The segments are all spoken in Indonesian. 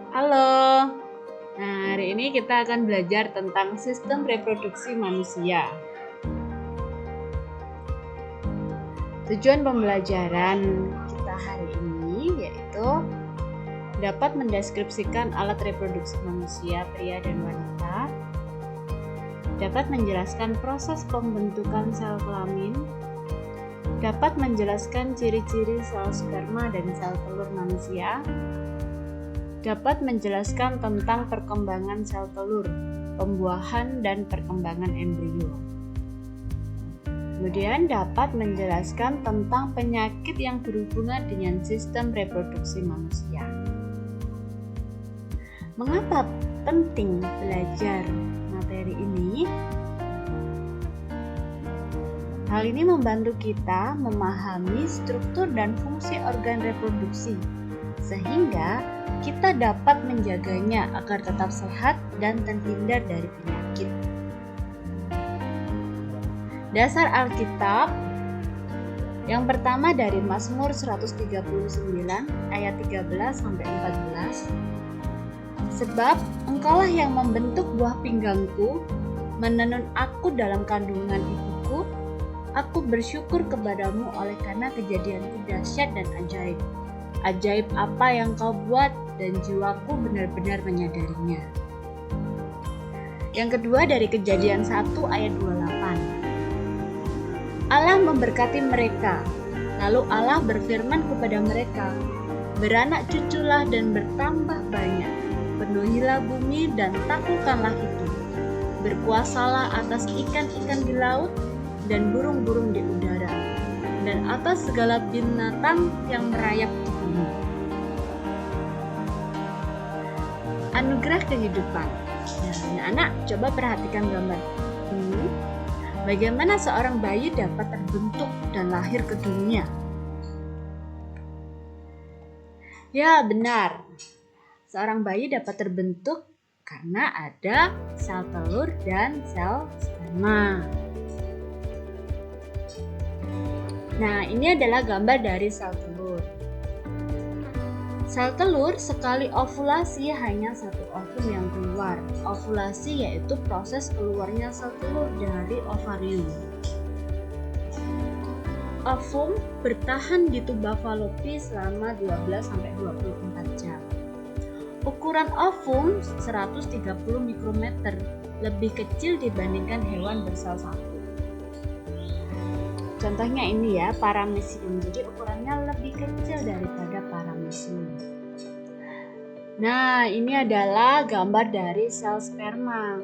Halo. Nah, hari ini kita akan belajar tentang sistem reproduksi manusia. Tujuan pembelajaran kita hari ini yaitu dapat mendeskripsikan alat reproduksi manusia pria dan wanita, dapat menjelaskan proses pembentukan sel kelamin, dapat menjelaskan ciri-ciri sel sperma dan sel telur manusia, dapat menjelaskan tentang perkembangan sel telur, pembuahan dan perkembangan embrio. Kemudian dapat menjelaskan tentang penyakit yang berhubungan dengan sistem reproduksi manusia. Mengapa penting belajar materi ini? Hal ini membantu kita memahami struktur dan fungsi organ reproduksi, sehingga kita dapat menjaganya agar tetap sehat dan terhindar dari penyakit. Dasar Alkitab yang pertama dari Mazmur 139 ayat 13 sampai 14. Sebab Engkaulah yang membentuk buah pinggangku, menenun aku dalam kandungan ibuku. Aku bersyukur kepadamu oleh karena kejadianku dahsyat dan ajaib. Ajaib apa yang kau buat dan jiwaku benar-benar menyadarinya. Yang kedua dari Kejadian 1 ayat 28. Allah memberkati mereka, lalu Allah berfirman kepada mereka, beranak cuculah dan bertambah banyak, penuhilah bumi dan taklukkanlah itu, berkuasalah atas ikan-ikan di laut dan burung-burung di udara, dan atas segala binatang yang merayap di bumi. Anugerah kehidupan. Nah, anak, coba perhatikan gambar ini. Bagaimana seorang bayi dapat terbentuk dan lahir ke dunia? Ya, benar. Seorang bayi dapat terbentuk karena ada sel telur dan sel sperma. Nah, ini adalah gambar dari sel telur. Sel telur sekali ovulasi hanya satu ovum yang keluar. Ovulasi yaitu proses keluarnya sel telur dari ovarium. Ovum bertahan di tuba Fallopi selama 12-24 jam. Ukuran ovum 130 mikrometer, lebih kecil dibandingkan hewan bersel satu. Contohnya ini ya, paramecium. Jadi ukurannya lebih kecil daripada paramecium. Nah, ini adalah gambar dari sel sperma.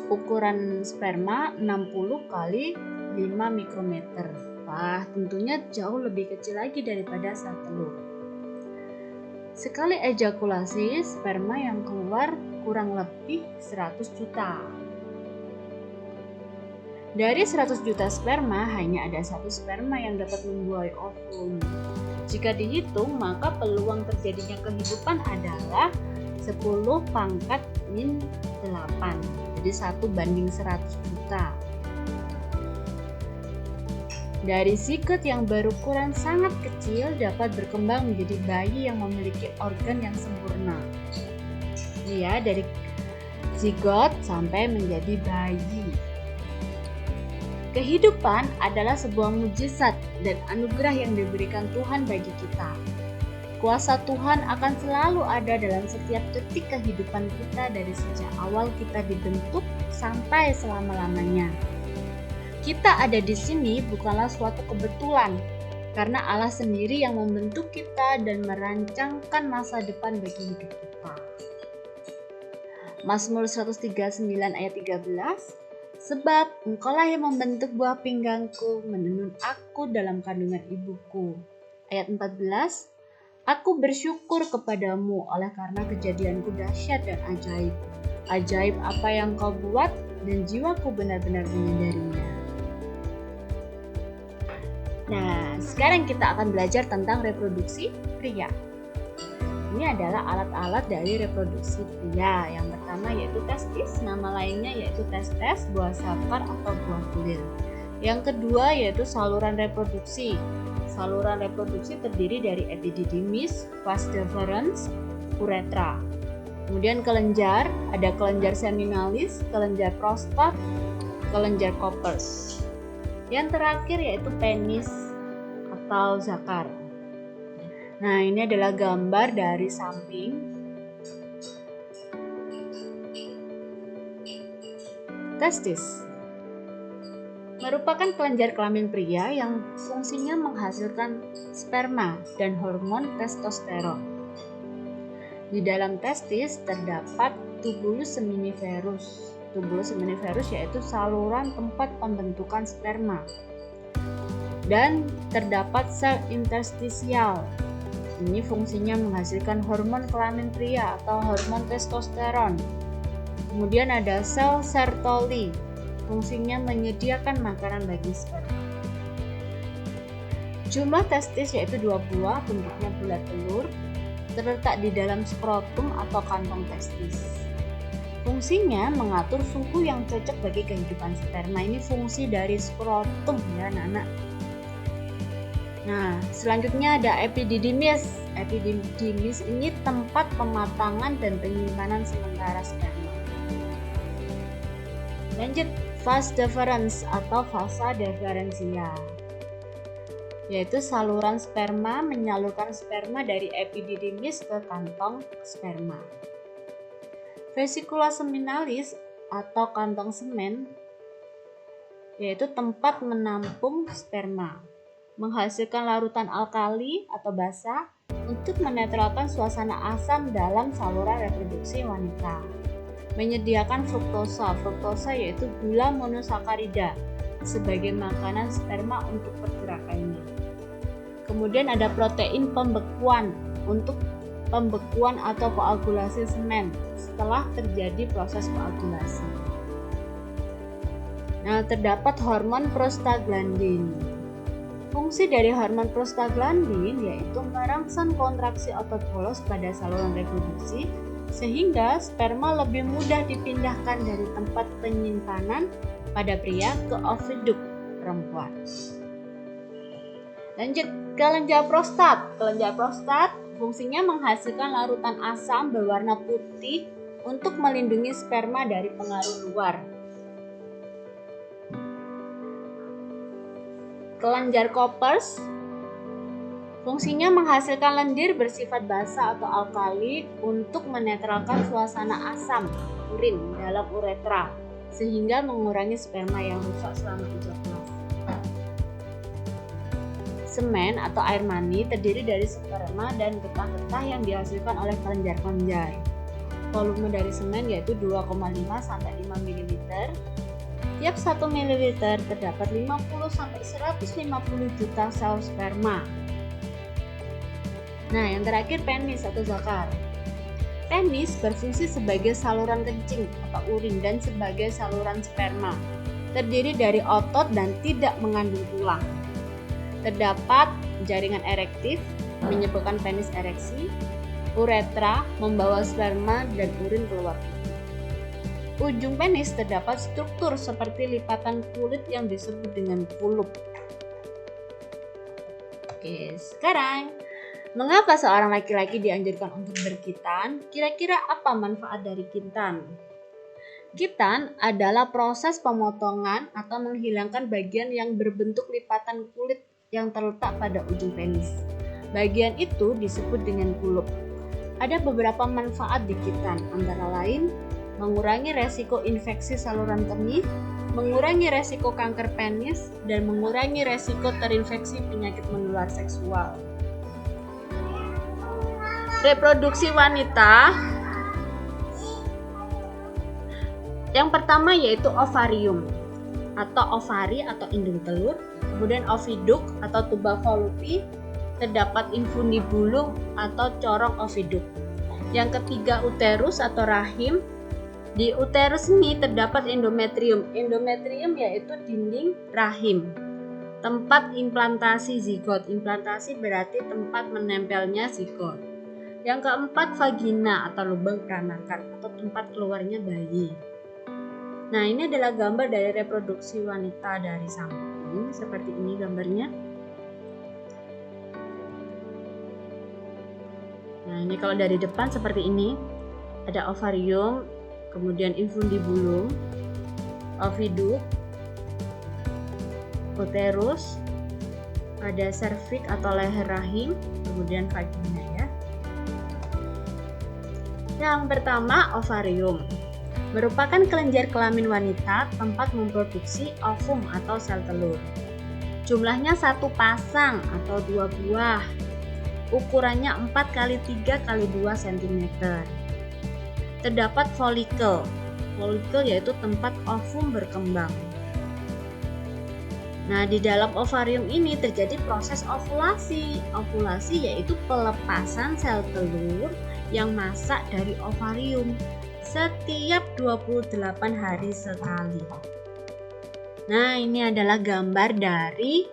Ukuran sperma 60 kali 5 mikrometer. Wah, tentunya jauh lebih kecil lagi daripada sel telur. Sekali ejakulasi, sperma yang keluar kurang lebih 100 juta. Dari 100 juta sperma, hanya ada satu sperma yang dapat membuahi ovum. Jika dihitung, maka peluang terjadinya kehidupan adalah 10 pangkat min 8. Jadi 1:100 juta. Dari zigot yang berukuran sangat kecil dapat berkembang menjadi bayi yang memiliki organ yang sempurna. Ini ya, dari zigot sampai menjadi bayi. Kehidupan adalah sebuah mukjizat dan anugerah yang diberikan Tuhan bagi kita. Kuasa Tuhan akan selalu ada dalam setiap detik kehidupan kita dari sejak awal kita dibentuk sampai selama-lamanya. Kita ada di sini bukanlah suatu kebetulan, karena Allah sendiri yang membentuk kita dan merancangkan masa depan bagi hidup kita. Mazmur 139 ayat 13. Sebab Engkaulah yang membentuk buah pinggangku, menenun aku dalam kandungan ibuku. Ayat 14. Aku bersyukur kepadamu oleh karena kejadianku dahsyat dan ajaib. Ajaib apa yang kau buat dan jiwaku benar-benar menyadarinya. Nah, sekarang kita akan belajar tentang reproduksi pria. Ini adalah alat-alat dari reproduksi pria. Yang pertama yaitu testis, nama lainnya yaitu testes, buah sakar atau buah kulir. Yang kedua yaitu saluran reproduksi. Saluran reproduksi terdiri dari epididymis, vas deferens, uretra. Kemudian kelenjar, ada kelenjar seminalis, kelenjar prostat, kelenjar Koppers. Yang terakhir yaitu penis atau zakar. Nah, ini adalah gambar dari samping. Testis merupakan kelenjar kelamin pria yang fungsinya menghasilkan sperma dan hormon testosteron. Di dalam testis terdapat tubulus seminiferus. Tubulus seminiferus yaitu saluran tempat pembentukan sperma. Dan terdapat sel interstisial. Ini fungsinya menghasilkan hormon kelamin pria atau hormon testosteron. Kemudian ada sel Sertoli. Fungsinya menyediakan makanan bagi sperma. Jumlah testis yaitu 2 buah, bentuknya bulat telur, terletak di dalam skrotum atau kantong testis. Fungsinya mengatur suhu yang cocok bagi kehidupan sperma. Ini fungsi dari skrotum ya anak-anak. Nah, selanjutnya ada epididymis. Epididymis ini tempat pematangan dan penyimpanan sementara sperma. Lanjut, vas deferens atau vasa deferentia, yaitu saluran sperma menyalurkan sperma dari epididymis ke kantong sperma. Vesicula seminalis atau kantong semen, yaitu tempat menampung sperma, menghasilkan larutan alkali atau basa untuk menetralkan suasana asam dalam saluran reproduksi wanita. Menyediakan fruktosa. Fruktosa yaitu gula monosakarida sebagai makanan sperma untuk pergerakannya. Kemudian ada protein pembekuan untuk pembekuan atau koagulasi semen setelah terjadi proses koagulasi. Nah, terdapat hormon prostaglandin. Fungsi dari hormon prostaglandin yaitu merangsang kontraksi otot polos pada saluran reproduksi sehingga sperma lebih mudah dipindahkan dari tempat penyimpanan pada pria ke oviduk perempuan. Lanjut, kelenjar prostat. Kelenjar prostat fungsinya menghasilkan larutan asam berwarna putih untuk melindungi sperma dari pengaruh luar. Kelenjar Koppers fungsinya menghasilkan lendir bersifat basa atau alkali untuk menetralkan suasana asam urin dalam uretra sehingga mengurangi sperma yang rusak selama ejakulasi. Semen atau air mani terdiri dari sperma dan getah-getah yang dihasilkan oleh kelenjar-kelenjar. Volume dari semen yaitu 2,5 sampai 5 ml. Tiap 1 ml terdapat 50 sampai 150 juta sel sperma. Nah, yang terakhir penis atau zakar. Penis berfungsi sebagai saluran kencing atau urin dan sebagai saluran sperma. Terdiri dari otot dan tidak mengandung tulang. Terdapat jaringan erektif menyebabkan penis ereksi, uretra membawa sperma dan urin keluar. Ujung penis terdapat struktur seperti lipatan kulit yang disebut dengan kulup. Oke, sekarang mengapa seorang laki-laki dianjurkan untuk berkhitan? Kira-kira apa manfaat dari khitan? Khitan adalah proses pemotongan atau menghilangkan bagian yang berbentuk lipatan kulit yang terletak pada ujung penis. Bagian itu disebut dengan kulup. Ada beberapa manfaat di khitan, antara lain mengurangi resiko infeksi saluran kemih, mengurangi resiko kanker penis, dan mengurangi resiko terinfeksi penyakit menular seksual. Reproduksi wanita. Yang pertama yaitu ovarium atau ovari atau indung telur, kemudian oviduk atau tuba fallopi, terdapat infundibulum atau corong oviduk. Yang ketiga uterus atau rahim. Di uterus ini terdapat endometrium. Endometrium yaitu dinding rahim, tempat implantasi zigot. Implantasi berarti tempat menempelnya zigot. Yang keempat vagina atau lubang peranakan atau tempat keluarnya bayi. Nah, ini adalah gambar dari reproduksi wanita dari samping, seperti ini gambarnya. Nah, ini kalau dari depan seperti ini. Ada ovarium, kemudian infundibulum, oviduct, uterus, ada serviks atau leher rahim, kemudian vagina ya. Yang pertama, ovarium. Merupakan kelenjar kelamin wanita tempat memproduksi ovum atau sel telur. Jumlahnya 1 pasang atau 2 buah. Ukurannya 4 x 3 x 2 cm. Terdapat folikel. Folikel yaitu tempat ovum berkembang. Nah, di dalam ovarium ini terjadi proses ovulasi. Ovulasi yaitu pelepasan sel telur yang masak dari ovarium setiap 28 hari sekali. Nah, ini adalah gambar dari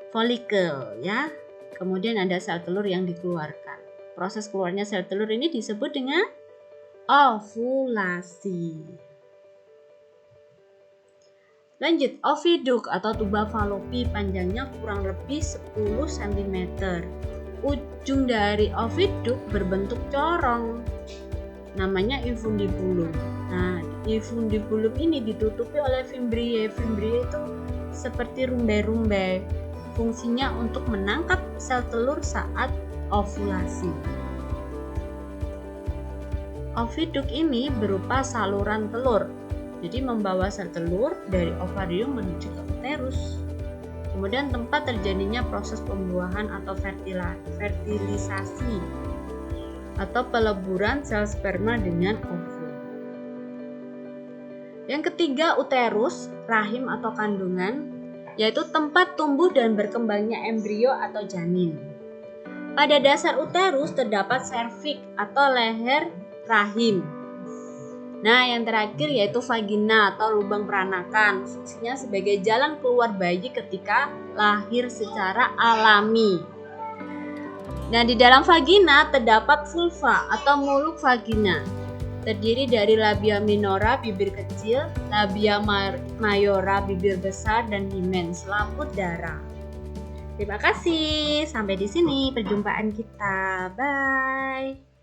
folikel ya. Kemudian ada sel telur yang dikeluarkan. Proses keluarnya sel telur ini disebut dengan ovulasi. Lanjut, oviduct atau tuba falopi panjangnya kurang lebih 10 cm. Ujung dari oviduct berbentuk corong. Namanya infundibulum. Nah, infundibulum ini ditutupi oleh fimbriae. Fimbriae itu seperti rumbai-rumbai. Fungsinya untuk menangkap sel telur saat ovulasi. Oviduct ini berupa saluran telur. Jadi membawa sel telur dari ovarium menuju ke uterus. Kemudian tempat terjadinya proses pembuahan atau fertilisasi atau peleburan sel sperma dengan ovum. Yang ketiga, uterus, rahim atau kandungan, yaitu tempat tumbuh dan berkembangnya embrio atau janin. Pada dasar uterus terdapat serviks atau leher rahim. Nah, yang terakhir yaitu vagina atau lubang peranakan. Fungsinya sebagai jalan keluar bayi ketika lahir secara alami. Nah, di dalam vagina terdapat vulva atau muluk vagina. Terdiri dari labia minora, bibir kecil, labia mayora, bibir besar, dan himen, selaput darah. Terima kasih. Sampai di sini perjumpaan kita. Bye.